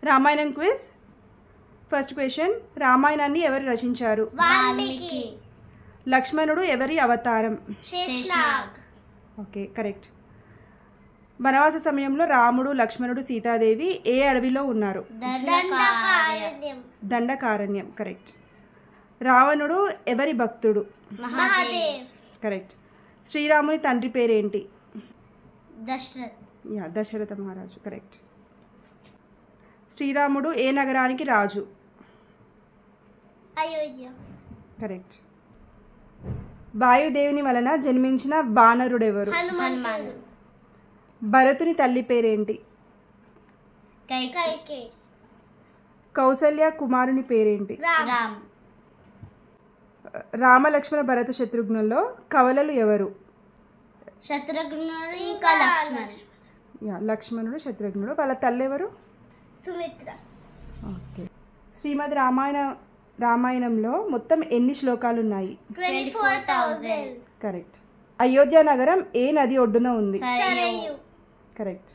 Ramayanam quiz. First question, రామాయణాన్ని ఎవరు రచించారు? వాల్మీకి. లక్ష్మణుడు ఎవరి అవతారం? శేషనాగ్. Okay, correct. వనవాస సమయంలో రాముడు, లక్ష్మణుడు, సీతాదేవి ఏ అడవిలో ఉన్నారు? దండకారణ్యం. దండకారణ్యం, కరెక్ట్. రావణుడు ఎవరి భక్తుడు? మహాదేవ్. కరెక్ట్. శ్రీరాముని తండ్రి పేరేంటి? దశరథ్. దశరథ మహారాజు, కరెక్ట్. శ్రీరాముడు ఏ నగరానికి రాజు? అయోధ్య. కరెక్ట్. వాయుదేవుని వలన జన్మించిన వానరుడెవరు? హనుమాన్. భరతుని తల్లి పేరేంటి? కైకేయి. కౌసల్య కుమారుని పేరేంటి? రామ్. రామ లక్ష్మణ భరత శత్రుఘ్నుల్లో కవలలు ఎవరు? శత్రుఘ్నుడు ఇంకా లక్ష్మణుడు. లక్ష్మణుడు, శత్రుఘ్నుడు. వాళ్ళ తల్లి ఎవరు? సుమిత్ర. ఓకే. శ్రీమద్ రామాయణంలో మొత్తం ఎన్ని శ్లోకాలు ఉన్నాయి? 24,000. కరెక్ట్. అయోధ్య నగరం ఏ నది ఒడ్డున ఉంది? సరయు. కరెక్ట్.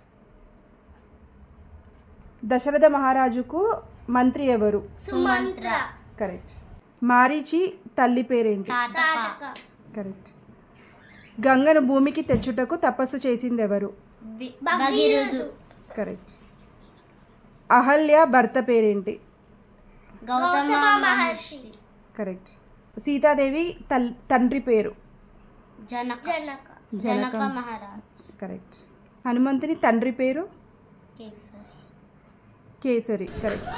దశరథ మహారాజుకు మంత్రి ఎవరు? సుమంత్ర. కరెక్ట్. మారీచి తల్లి పేరేంటి? తాటక. కరెక్ట్. గంగను భూమికి తెచ్చుటకు తపస్సు చేసింది ఎవరు? భగీరథుడు. కరెక్ట్. అహల్య భర్త పేరేంటి? గౌతమ మహర్షి. కరెక్ట్. సీతాదేవి తండ్రి పేరు? జనక మహారాజ్. కరెక్ట్. హనుమంతుని తండ్రి పేరు? కేసరి. కేసరి, కరెక్ట్.